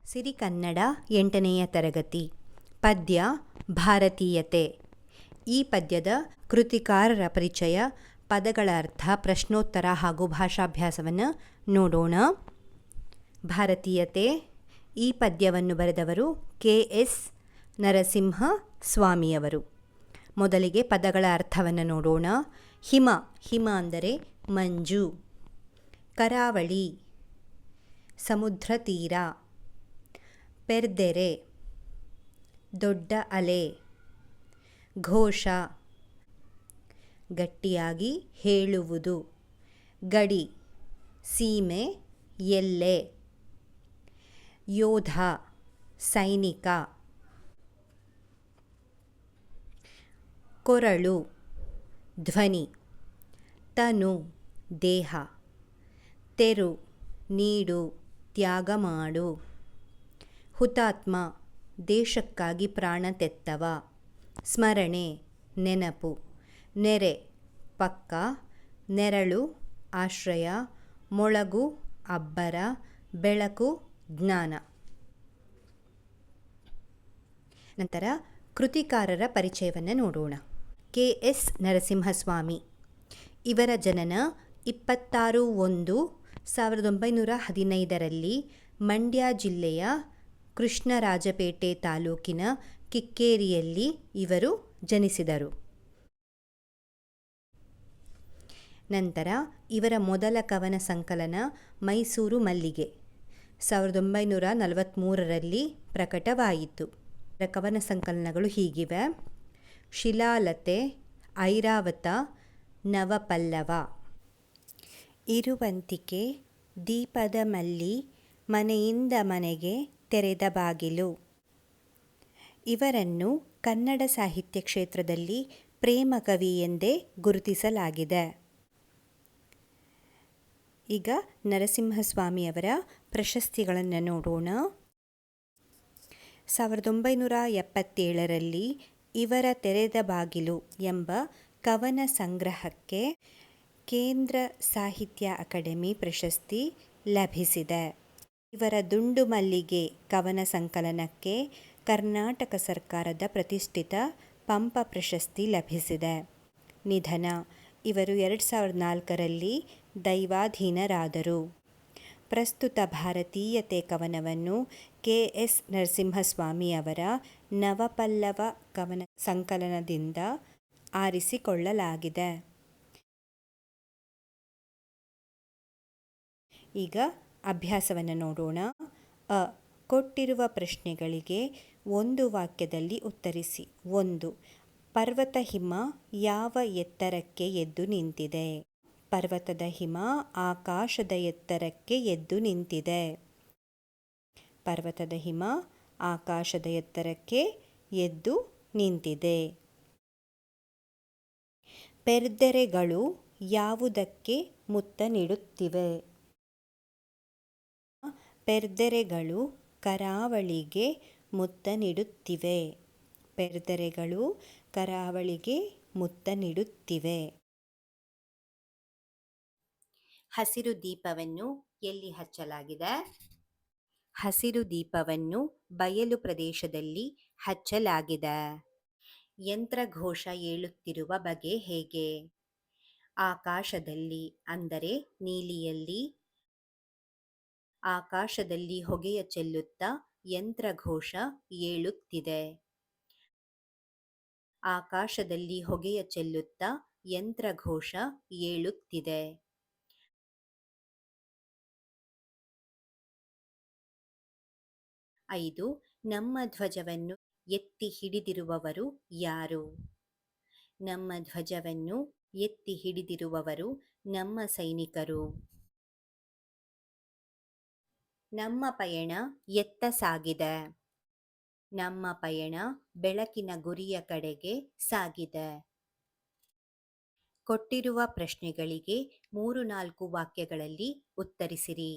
ಸಿರಿಕನ್ನಡ 8ನೆಯ ತರಗತಿ ಪದ್ಯ ಭಾರತೀಯತೆ. ಈ ಪದ್ಯದ ಕೃತಿಕಾರರ ಪರಿಚಯ, ಪದಗಳ ಅರ್ಥ, ಪ್ರಶ್ನೋತ್ತರ ಹಾಗೂ ಭಾಷಾಭ್ಯಾಸವನ್ನು ನೋಡೋಣ. ಭಾರತೀಯತೆ ಈ ಪದ್ಯವನ್ನು ಬರೆದವರು ಕೆ.ಎಸ್. ನರಸಿಂಹ ಸ್ವಾಮಿಯವರು. ಮೊದಲಿಗೆ ಪದಗಳ ಅರ್ಥವನ್ನು ನೋಡೋಣ. ಹಿಮ, ಹಿಮ ಅಂದರೆ ಮಂಜು. ಕರಾವಳಿ, ಸಮುದ್ರ ತೀರ. ಪೆರ್ದೆರೆ, ದೊಡ್ಡ ಅಲೆ. ಘೋಷ, ಗಟ್ಟಿಯಾಗಿ ಹೇಳುವುದು. ಗಡಿ, ಸೀಮೆ, ಎಲ್ಲೆ. ಯೋಧ, ಸೈನಿಕ. ಕೊರಳು, ಧ್ವನಿ. ತನು, ದೇಹ. ತೆರು, ನೀಡು, ತ್ಯಾಗ ಮಾಡು. ಹುತಾತ್ಮ, ದೇಶಕ್ಕಾಗಿ ಪ್ರಾಣ ತೆತ್ತವ. ಸ್ಮರಣೆ, ನೆನಪು. ನೆರೆ, ಪಕ್ಕ. ನೆರಳು, ಆಶ್ರಯ. ಮೊಳಗು, ಅಬ್ಬರ. ಬೆಳಕು, ಜ್ಞಾನ. ನಂತರ ಕೃತಿಕಾರರ ಪರಿಚಯವನ್ನು ನೋಡೋಣ. ಕೆ.ಎಸ್. ನರಸಿಂಹಸ್ವಾಮಿ. ಇವರ ಜನನ 26/1/1915 ಮಂಡ್ಯ ಜಿಲ್ಲೆಯ ಕೃಷ್ಣರಾಜಪೇಟೆ ತಾಲೂಕಿನ ಕಿಕ್ಕೇರಿಯಲ್ಲಿ ಇವರು ಜನಿಸಿದರು. ನಂತರ ಇವರ ಮೊದಲ ಕವನ ಸಂಕಲನ ಮೈಸೂರು ಮಲ್ಲಿಗೆ 1943 ಪ್ರಕಟವಾಯಿತು. ಇವರ ಕವನ ಸಂಕಲನಗಳು ಹೀಗಿವೆ: ಶಿಲಾಲತೆ, ಐರಾವತ, ನವಪಲ್ಲವ. ಇರುವಂತಿಕೆ, ದೀಪದ ಮಲ್ಲಿ, ಮನೆಯಿಂದ ಮನೆಗೆ ತೆರೆದ ಬಾಗಿಲು. ಇವರನ್ನು ಕನ್ನಡ ಸಾಹಿತ್ಯ ಕ್ಷೇತ್ರದಲ್ಲಿ ಪ್ರೇಮ ಕವಿ ಎಂದೇ ಗುರುತಿಸಲಾಗಿದೆ. ಈಗ ನರಸಿಂಹಸ್ವಾಮಿಯವರ ಪ್ರಶಸ್ತಿಗಳನ್ನು ನೋಡೋಣ. 1977 ಇವರ ತೆರೆದ ಬಾಗಿಲು ಎಂಬ ಕವನ ಸಂಗ್ರಹಕ್ಕೆ ಕೇಂದ್ರ ಸಾಹಿತ್ಯ ಅಕಾಡೆಮಿ ಪ್ರಶಸ್ತಿ ಲಭಿಸಿದೆ. ಇವರ ದುಂಡು ಮಲ್ಲಿಗೆ ಕವನ ಸಂಕಲನಕ್ಕೆ ಕರ್ನಾಟಕ ಸರ್ಕಾರದ ಪ್ರತಿಷ್ಠಿತ ಪಂಪ ಪ್ರಶಸ್ತಿ ಲಭಿಸಿದೆ. ನಿಧನ: ಇವರು 2004 ದೈವಾಧೀನರಾದರು. ಪ್ರಸ್ತುತ ಭಾರತೀಯತೆ ಕವನವನ್ನು ಕೆ.ಎಸ್. ನರಸಿಂಹಸ್ವಾಮಿಯವರ ನವಪಲ್ಲವ ಕವನ ಸಂಕಲನದಿಂದ ಆರಿಸಿಕೊಳ್ಳಲಾಗಿದೆ. ಈಗ ಅಭ್ಯಾಸವನ್ನು ನೋಡೋಣ. ಕೊಟ್ಟಿರುವ ಪ್ರಶ್ನೆಗಳಿಗೆ ಒಂದು ವಾಕ್ಯದಲ್ಲಿ ಉತ್ತರಿಸಿ. 1. ಪರ್ವತ ಹಿಮ ಯಾವ ಎತ್ತರಕ್ಕೆ ಎದ್ದು ನಿಂತಿದೆ? ಪರ್ವತದ ಹಿಮ ಆಕಾಶದ ಎತ್ತರಕ್ಕೆ ಎದ್ದು ನಿಂತಿದೆ. ಪರ್ವತದ ಹಿಮ ಆಕಾಶದ ಎತ್ತರಕ್ಕೆ ಎದ್ದು ನಿಂತಿದೆ. ಪೆರ್ದೆರೆಗಳು ಯಾವುದಕ್ಕೆ ಮುತ್ತ ನೀಡುತ್ತಿವೆ? ಪೆರ್ದೆರೆಗಳು ಕರಾವಳಿಗೆ ಮುತ್ತ ನೀಡುತ್ತಿವೆ. ಪೆರ್ದೆರೆಗಳು ಕರಾವಳಿಗೆ ಮುತ್ತ ನೀಡುತ್ತಿವೆ. ಹಸಿರು ದೀಪವನ್ನು ಎಲ್ಲಿ ಹಚ್ಚಲಾಗಿದೆ? ಹಸಿರು ದೀಪವನ್ನು ಬಯಲು ಪ್ರದೇಶದಲ್ಲಿ ಹಚ್ಚಲಾಗಿದೆ. ಯಂತ್ರಘೋಷ ಏಳುತ್ತಿರುವ ಬಗೆ ಹೇಗೆ? ಆಕಾಶದಲ್ಲಿ, ಅಂದರೆ ನೀಲಿಯಲ್ಲಿ. ಆಕಾಶದಲ್ಲಿ ಹೊಗೆಯ ಚೆಲ್ಲುತ್ತಾ ಯಂತ್ರಘೋಷ ಏಳುತ್ತಿದೆ. ಆಕಾಶದಲ್ಲಿ ಹೊಗೆಯ ಚೆಲ್ಲುತ್ತಾ ಯಂತ್ರಘೋಷ ಏಳುತ್ತಿದೆ. 5. ನಮ್ಮ ಧ್ವಜವನ್ನು ಎತ್ತಿ ಹಿಡಿದಿರುವವರು ಯಾರು? ನಮ್ಮ ಧ್ವಜವನ್ನು ಎತ್ತಿ ಹಿಡಿದಿರುವವರು ನಮ್ಮ ಸೈನಿಕರು. ನಮ್ಮ ಪಯಣ ಎತ್ತ ಸಾಗಿದೆ? ನಮ್ಮ ಪಯಣ ಬೆಳಕಿನ ಗುರಿಯ ಕಡೆಗೆ ಸಾಗಿದೆ. ಕೊಟ್ಟಿರುವ ಪ್ರಶ್ನೆಗಳಿಗೆ 3-4 ವಾಕ್ಯಗಳಲ್ಲಿ ಉತ್ತರಿಸಿರಿ.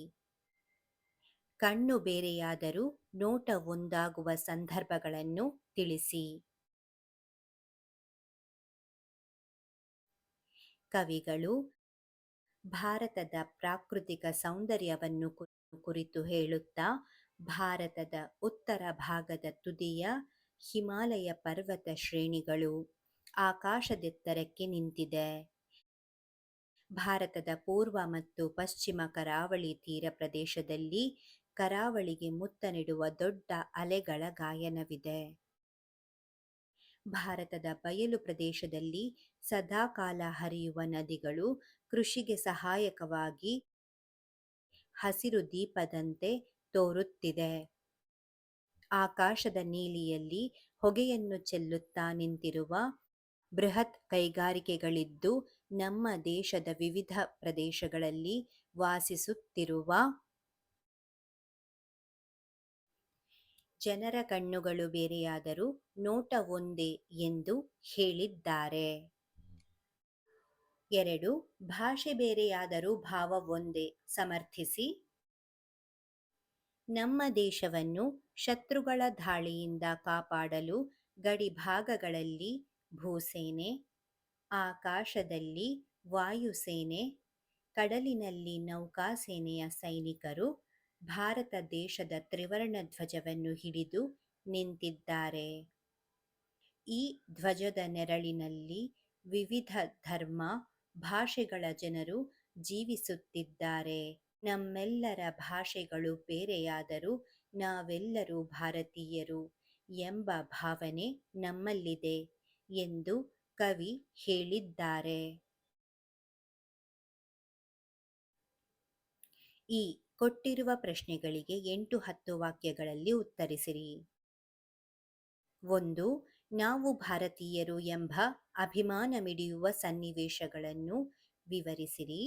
ಕಣ್ಣು ಬೇರೆಯಾದರೂ ನೋಟ ಒಂದಾಗುವ ಸಂದರ್ಭಗಳನ್ನು ತಿಳಿಸಿ. ಕವಿಗಳು ಭಾರತದ ಪ್ರಾಕೃತಿಕ ಸೌಂದರ್ಯವನ್ನು ಕುರಿತು ಹೇಳುತ್ತಾ ಭಾರತದ ಉತ್ತರ ಭಾಗದ ತುದಿಯ ಹಿಮಾಲಯ ಪರ್ವತ ಶ್ರೇಣಿಗಳು ಆಕಾಶದೆತ್ತರಕ್ಕೆ ನಿಂತಿದೆ. ಭಾರತದ ಪೂರ್ವ ಮತ್ತು ಪಶ್ಚಿಮ ಕರಾವಳಿ ತೀರ ಪ್ರದೇಶದಲ್ಲಿ ಕರಾವಳಿಗೆ ಮುತ್ತ ನೀಡುವ ದೊಡ್ಡ ಅಲೆಗಳ ಗಾಯನವಿದೆ. ಭಾರತದ ಬಯಲು ಪ್ರದೇಶದಲ್ಲಿ ಸದಾಕಾಲ ಹರಿಯುವ ನದಿಗಳು ಕೃಷಿಗೆ ಸಹಾಯಕವಾಗಿ ಹಸಿರು ದೀಪದಂತೆ ತೋರುತ್ತಿದೆ. ಆಕಾಶದ ನೀಲಿಯಲ್ಲಿ ಹೊಗೆಯನ್ನು ಚೆಲ್ಲುತ್ತಾ ನಿಂತಿರುವ ಬೃಹತ್ ಕೈಗಾರಿಕೆಗಳಿದ್ದು, ನಮ್ಮ ದೇಶದ ವಿವಿಧ ಪ್ರದೇಶಗಳಲ್ಲಿ ವಾಸಿಸುತ್ತಿರುವ ಜನರ ಕಣ್ಣುಗಳು ಬೇರೆಯಾದರೂ ನೋಟ ಒಂದೇ ಎಂದು ಹೇಳಿದ್ದಾರೆ. 2. ಭಾಷೆ ಬೇರೆಯಾದರೂ ಭಾವ ಒಂದೇ ಸಮರ್ಥಿಸಿ. ನಮ್ಮ ದೇಶವನ್ನು ಶತ್ರುಗಳ ಧಾಳಿಯಿಂದ ಕಾಪಾಡಲು ಗಡಿಭಾಗಗಳಲ್ಲಿ ಭೂಸೇನೆ, ಆಕಾಶದಲ್ಲಿ ವಾಯುಸೇನೆ, ಕಡಲಿನಲ್ಲಿ ನೌಕಾಸೇನೆಯ ಸೈನಿಕರು ಭಾರತ ದೇಶದ ತ್ರಿವರ್ಣ ಧ್ವಜವನ್ನು ಹಿಡಿದು ನಿಂತಿದ್ದಾರೆ. ಈ ಧ್ವಜದ ನೆರಳಿನಲ್ಲಿ ವಿವಿಧ ಧರ್ಮ, ಭಾಷೆಗಳ ಜನರು ಜೀವಿಸುತ್ತಿದ್ದಾರೆ. ನಮ್ಮೆಲ್ಲರ ಭಾಷೆಗಳು ಬೇರೆಯಾದರೂ ನಾವೆಲ್ಲರೂ ಭಾರತೀಯರು ಎಂಬ ಭಾವನೆ ನಮ್ಮಲ್ಲಿದೆ ಎಂದು ಕವಿ ಹೇಳಿದ್ದಾರೆ. ಈ ಕೊಟ್ಟಿರುವ ಪ್ರಶ್ನೆಗಳಿಗೆ 8-10 ವಾಕ್ಯಗಳಲ್ಲಿ ಉತ್ತರಿಸಿರಿ. 1. ನಾವು ಭಾರತೀಯರು ಎಂಬ ಅಭಿಮಾನ ಮಿಡಿಯುವ ಸನ್ನಿವೇಶಗಳನ್ನು ವಿವರಿಸಿರಿ.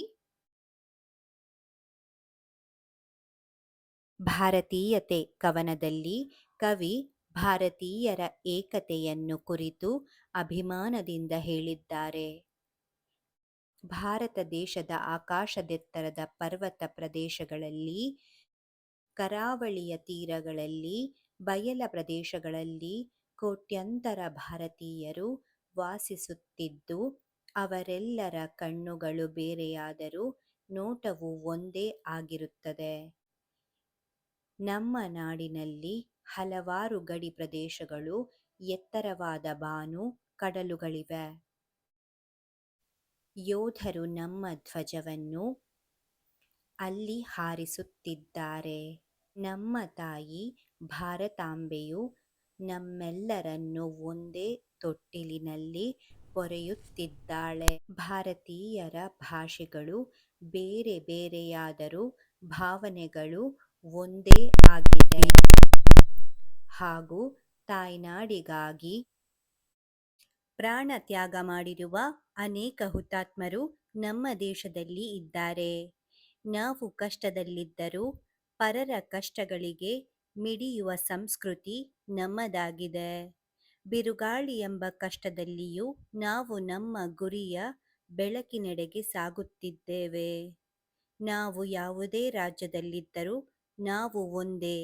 ಭಾರತೀಯತೆ ಕವನದಲ್ಲಿ ಕವಿ ಭಾರತೀಯರ ಏಕತೆಯನ್ನು ಕುರಿತು ಅಭಿಮಾನದಿಂದ ಹೇಳಿದ್ದಾರೆ. ಭಾರತ ದೇಶದ ಆಕಾಶದೆತ್ತರದ ಪರ್ವತ ಪ್ರದೇಶಗಳಲ್ಲಿ, ಕರಾವಳಿಯ ತೀರಗಳಲ್ಲಿ, ಬಯಲ ಪ್ರದೇಶಗಳಲ್ಲಿ ಕೋಟ್ಯಂತರ ಭಾರತೀಯರು ವಾಸಿಸುತ್ತಿದ್ದು, ಅವರೆಲ್ಲರ ಕಣ್ಣುಗಳು ಬೇರೆಯಾದರೂ ನೋಟವು ಒಂದೇ ಆಗಿರುತ್ತದೆ. ನಮ್ಮ ನಾಡಿನಲ್ಲಿ ಹಲವಾರು ಗಡಿ ಪ್ರದೇಶಗಳು, ಎತ್ತರವಾದ ಬಾನು, ಕಡಲುಗಳಿವೆ. ಯೋಧರು ನಮ್ಮ ಧ್ವಜವನ್ನು ಅಲ್ಲಿ ಹಾರಿಸುತ್ತಿದ್ದಾರೆ. ನಮ್ಮ ತಾಯಿ ಭಾರತಾಂಬೆಯು ನಮ್ಮೆಲ್ಲರನ್ನು ಒಂದೇ ತೊಟ್ಟಿಲಿನಲ್ಲಿ ಪೊರೆಯುತ್ತಿದ್ದಾಳೆ. ಭಾರತೀಯರ ಭಾಷೆಗಳು ಬೇರೆ ಬೇರೆಯಾದರೂ ಭಾವನೆಗಳು ಒಂದೇ ಆಗಿದೆ ಹಾಗೂ ತಾಯ್ನಾಡಿಗಾಗಿ ಪ್ರಾಣ ತ್ಯಾಗ ಮಾಡಿರುವ ಅನೇಕ ಹುತಾತ್ಮರು ನಮ್ಮ ದೇಶದಲ್ಲಿ ಇದ್ದಾರೆ. ನಾವು ಕಷ್ಟದಲ್ಲಿದ್ದರೂ ಪರರ ಕಷ್ಟಗಳಿಗೆ ಮಿಡಿಯುವ ಸಂಸ್ಕೃತಿ ನಮ್ಮದಾಗಿದೆ. ಬಿರುಗಾಳಿ ಎಂಬ ಕಷ್ಟದಲ್ಲಿಯೂ ನಾವು ನಮ್ಮ ಗುರಿಯ ಬೆಳಕಿನೆಡೆಗೆ ಸಾಗುತ್ತಿದ್ದೇವೆ. ನಾವು ಯಾವುದೇ ರಾಜ್ಯದಲ್ಲಿದ್ದರೂ ನಾವು ಒಂದೇ,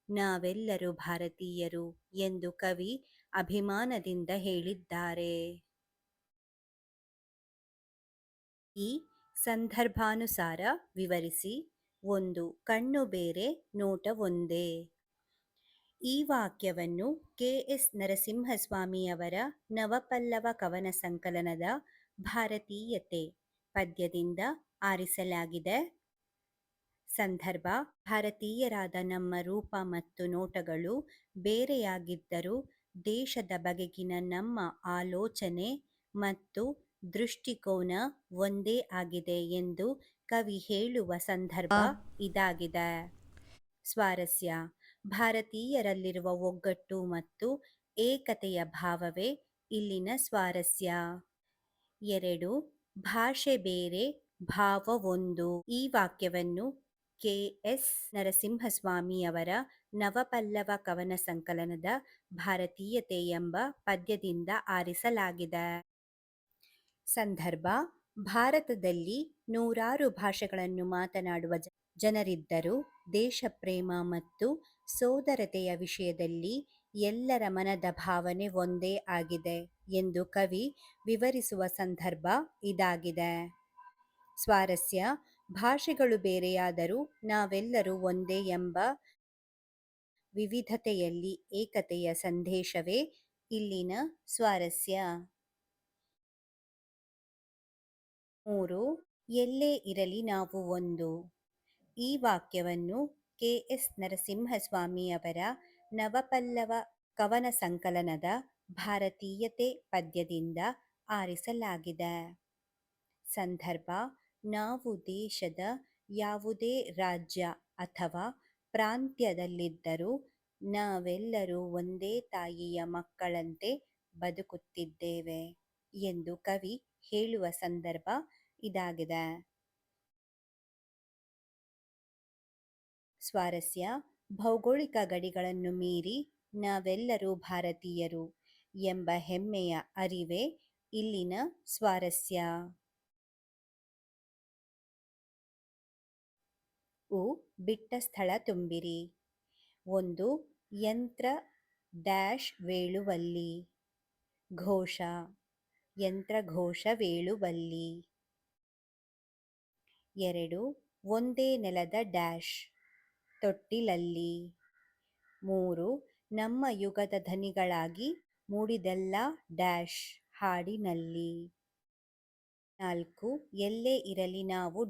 ನಾವೆಲ್ಲರೂ ಭಾರತೀಯರು ಎಂದು ಕವಿ ಅಭಿಮಾನದಿಂದ ಹೇಳಿದ್ದಾರೆ. ಈ ಸಂದರ್ಭಾನುಸಾರ ವಿವರಿಸಿ. 1. ಕಣ್ಣು ಬೇರೆ, ನೋಟ ಒಂದೇ. ಈ ವಾಕ್ಯವನ್ನು ಕೆ.ಎಸ್. ನರಸಿಂಹಸ್ವಾಮಿಯವರ ನವಪಲ್ಲವ ಕವನ ಸಂಕಲನದ ಭಾರತೀಯತೆ ಪದ್ಯದಿಂದ ಆರಿಸಲಾಗಿದೆ. ಸಂದರ್ಭ: ಭಾರತೀಯರಾದ ನಮ್ಮ ರೂಪ ಮತ್ತು ನೋಟಗಳು ಬೇರೆಯಾಗಿದ್ದರೂ ದೇಶದ ಬಗೆಗಿನ ನಮ್ಮ ಆಲೋಚನೆ ಮತ್ತು ದೃಷ್ಟಿಕೋನ ಒಂದೇ ಆಗಿದೆ ಎಂದು ಕವಿ ಹೇಳುವ ಸಂದರ್ಭ ಇದಾಗಿದೆ. ಸ್ವಾರಸ್ಯ: ಭಾರತೀಯರಲ್ಲಿರುವ ಒಗ್ಗಟ್ಟು ಮತ್ತು ಏಕತೆಯ ಭಾವವೇ ಇಲ್ಲಿನ ಸ್ವಾರಸ್ಯ. 2. ಭಾಷೆ ಬೇರೆ, ಭಾವ ಒಂದು. ಈ ವಾಕ್ಯವನ್ನು ಕೆ.ಎಸ್. ನರಸಿಂಹಸ್ವಾಮಿಯವರ ನವಪಲ್ಲವ ಕವನ ಸಂಕಲನದ ಭಾರತೀಯತೆ ಎಂಬ ಪದ್ಯದಿಂದ ಆರಿಸಲಾಗಿದೆ. ಸಂದರ್ಭ: ಭಾರತದಲ್ಲಿ ನೂರಾರು ಭಾಷೆಗಳನ್ನು ಮಾತನಾಡುವ ಜನರಿದ್ದರೂ ದೇಶಪ್ರೇಮ ಮತ್ತು ಸೋದರತೆಯ ವಿಷಯದಲ್ಲಿ ಎಲ್ಲರ ಮನದ ಭಾವನೆ ಒಂದೇ ಆಗಿದೆ ಎಂದು ಕವಿ ವಿವರಿಸುವ ಸಂದರ್ಭ ಇದಾಗಿದೆ. ಸ್ವಾರಸ್ಯ: ಭಾಷೆಗಳು ಬೇರೆಯಾದರೂ ನಾವೆಲ್ಲರೂ ಒಂದೇ ಎಂಬ ವಿವಿಧತೆಯಲ್ಲಿ ಏಕತೆಯ ಸಂದೇಶವೇ ಇಲ್ಲಿನ ಸ್ವಾರಸ್ಯ. 3. ಎಲ್ಲೇ ಇರಲಿ ನಾವು ಒಂದು. ಈ ವಾಕ್ಯವನ್ನು ಕೆ.ಎಸ್. ನರಸಿಂಹಸ್ವಾಮಿಯವರ ನವಪಲ್ಲವ ಕವನ ಸಂಕಲನದ ಭಾರತೀಯತೆ ಪದ್ಯದಿಂದ ಆರಿಸಲಾಗಿದೆ. ಸಂದರ್ಭ: ನಾವು ದೇಶದ ಯಾವುದೇ ರಾಜ್ಯ ಅಥವಾ ಪ್ರಾಂತ್ಯದಲ್ಲಿದ್ದರೂ ನಾವೆಲ್ಲರೂ ಒಂದೇ ತಾಯಿಯ ಮಕ್ಕಳಂತೆ ಬದುಕುತ್ತಿದ್ದೇವೆ ಎಂದು ಕವಿ ಹೇಳುವ ಸಂದರ್ಭ ಇದಾಗಿದೆ. ಸ್ವಾರಸ್ಯ: ಭೌಗೋಳಿಕ ಗಡಿಗಳನ್ನು ಮೀರಿ ನಾವೆಲ್ಲರೂ ಭಾರತೀಯರು ಎಂಬ ಹೆಮ್ಮೆಯ ಅರಿವೇ ಇಲ್ಲಿನ ಸ್ವಾರಸ್ಯ. ಉ ಬಿಟ್ಟ ಸ್ಥಳ ತುಂಬಿರಿ. 1. ಯಂತ್ರ ವೇಳುವಲ್ಲಿ. ಘೋಷ: ಯಂತ್ರಘೋಷ ವೇಳುವಲ್ಲಿ. 2. ಒಂದೇ ನೆಲದ ತೊಟ್ಟಿಲಲ್ಲಿ. 3. ನಮ್ಮ ಯುಗದ ಧನಿಗಳಾಗಿ ಮೂಡಿದೆಲ್ಲ ಹಾಡಿನಲ್ಲಿ. 4. ಎಲ್ಲೇ ಇರಲಿ ನಾವು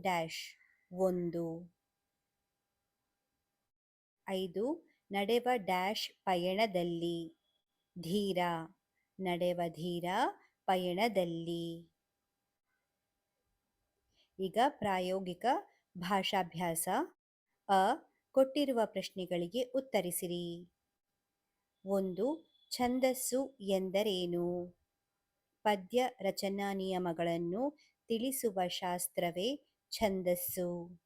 ಒಂದು. 5. ನಡೆವ ಪಯಣದಲ್ಲಿ. ಧೀರ: ನಡೆವ ಧೀರ ಪಯಣದಲ್ಲಿ. ಈಗ ಪ್ರಾಯೋಗಿಕ ಭಾಷಾಭ್ಯಾಸ. ಅ ಕೊಟ್ಟಿರುವ ಪ್ರಶ್ನೆಗಳಿಗೆ ಉತ್ತರಿಸಿರಿ. 1. ಛಂದಸ್ಸು ಎಂದರೇನು? ಪದ್ಯ ರಚನಾ ನಿಯಮಗಳನ್ನು ತಿಳಿಸುವ ಶಾಸ್ತ್ರವೇ ಛಂದಸ್ಸು.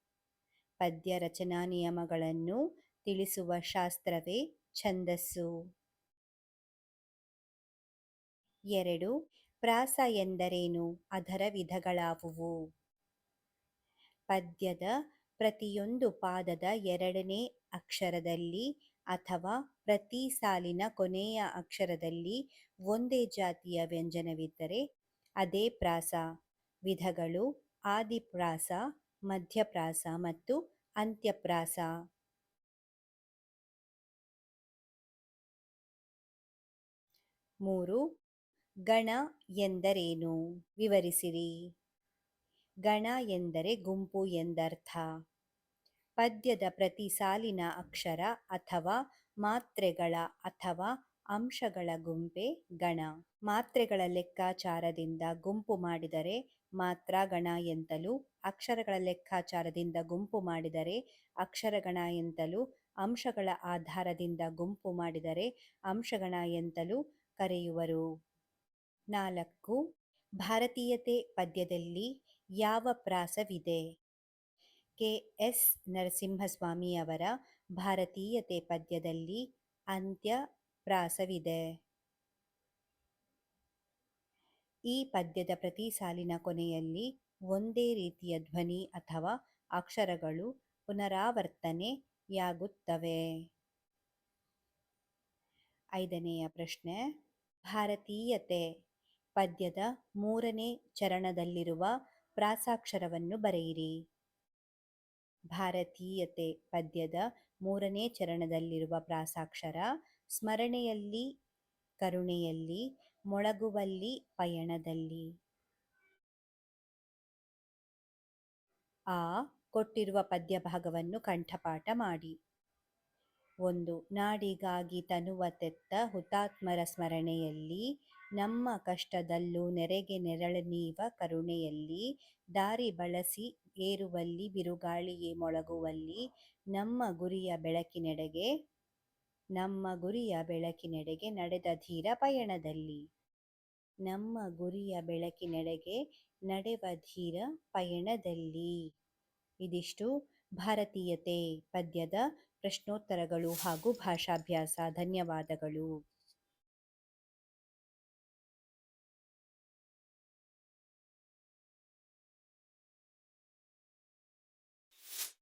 ಪದ್ಯ ರಚನಾ ನಿಯಮಗಳನ್ನು ತಿಳಿಸುವ ಶಾಸ್ತ್ರವೇ ಛಂದಸ್ಸು. 2. ಪ್ರಾಸ ಎಂದರೇನು? ಅದರ ವಿಧಗಳಾವುವು? ಪದ್ಯದ ಪ್ರತಿಯೊಂದು ಪಾದದ ಎರಡನೇ ಅಕ್ಷರದಲ್ಲಿ ಅಥವಾ ಪ್ರತಿ ಸಾಲಿನ ಕೊನೆಯ ಅಕ್ಷರದಲ್ಲಿ ಒಂದೇ ಜಾತಿಯ ವ್ಯಂಜನವಿದ್ದರೆ ಅದೇ ಪ್ರಾಸ. ವಿಧಗಳು: ಆದಿಪ್ರಾಸ, ಮಧ್ಯಪ್ರಾಸ ಮತ್ತು ಅಂತ್ಯಪ್ರಾಸ. 3. ಗಣ ಎಂದರೇನು? ವಿವರಿಸಿರಿ. ಗಣ ಎಂದರೆ ಗುಂಪು ಎಂದರ್ಥ. ಪದ್ಯದ ಪ್ರತಿ ಸಾಲಿನ ಅಕ್ಷರ ಅಥವಾ ಮಾತ್ರೆಗಳ ಅಥವಾ ಅಂಶಗಳ ಗುಂಪೇ ಗಣ. ಮಾತ್ರೆಗಳ ಲೆಕ್ಕಾಚಾರದಿಂದ ಗುಂಪು ಮಾಡಿದರೆ ಮಾತ್ರಾಗಣ ಎಂತಲೂ, ಅಕ್ಷರಗಳ ಲೆಕ್ಕಾಚಾರದಿಂದ ಗುಂಪು ಮಾಡಿದರೆ ಅಕ್ಷರಗಣ ಎಂತಲೂ, ಅಂಶಗಳ ಆಧಾರದಿಂದ ಗುಂಪು ಮಾಡಿದರೆ ಅಂಶಗಣ ಎಂತಲೂ ಕರೆಯುವರು. 4. ಭಾರತೀಯತೆ ಪದ್ಯದಲ್ಲಿ ಯಾವ ಪ್ರಾಸವಿದೆ? ಕೆ.ಎಸ್. ನರಸಿಂಹಸ್ವಾಮಿಯವರ ಭಾರತೀಯತೆ ಪದ್ಯದಲ್ಲಿ ಅಂತ್ಯ ಪ್ರಾಸವಿದೆ. ಈ ಪದ್ಯದ ಪ್ರತಿ ಸಾಲಿನ ಕೊನೆಯಲ್ಲಿ ಒಂದೇ ರೀತಿಯ ಧ್ವನಿ ಅಥವಾ ಅಕ್ಷರಗಳು ಪುನರಾವರ್ತನೆಯಾಗುತ್ತವೆ. 5ನೆಯ ಪ್ರಶ್ನೆ: ಭಾರತೀಯತೆ ಪದ್ಯದ 3ನೇ ಚರಣದಲ್ಲಿರುವ ಪ್ರಾಸಾಕ್ಷರವನ್ನು ಬರೆಯಿರಿ. ಭಾರತೀಯತೆ ಪದ್ಯದ 3ನೇ ಚರಣದಲ್ಲಿರುವ ಪ್ರಾಸಾಕ್ಷರ: ಸ್ಮರಣೆಯಲ್ಲಿ, ಕರುಣೆಯಲ್ಲಿ, ಮೊಳಗುವಲ್ಲಿ, ಪಯಣದಲ್ಲಿ. ಆ ಕೊಟ್ಟಿರುವ ಪದ್ಯ ಭಾಗವನ್ನು ಕಂಠಪಾಠ ಮಾಡಿ. 1. ನಾಡಿಗಾಗಿ ತನುವ ತೆತ್ತ ಹುತಾತ್ಮರ ಸ್ಮರಣೆಯಲ್ಲಿ, ನಮ್ಮ ಕಷ್ಟದಲ್ಲೂ ನೆರೆಗೆ ನೆರಳನೀವ ಕರುಣೆಯಲ್ಲಿ, ದಾರಿ ಬಳಸಿ ಏರುವಲ್ಲಿ ಬಿರುಗಾಳಿಯೇ ಮೊಳಗುವಲ್ಲಿ, ನಮ್ಮ ಗುರಿಯ ಬೆಳಕಿನೆಡೆಗೆ ನಡೆದ ಧೀರ ಪಯಣದಲ್ಲಿ. ನಮ್ಮ ಗುರಿಯ ಬೆಳಕಿನೆಡೆಗೆ ನಡೆವ ಧೀರ ಪಯಣದಲ್ಲಿ. ಇದಿಷ್ಟು ಭಾರತೀಯತೆ ಪದ್ಯದ ಪ್ರಶ್ನೋತ್ತರಗಳು ಹಾಗೂ ಭಾಷಾಭ್ಯಾಸ. ಧನ್ಯವಾದಗಳು.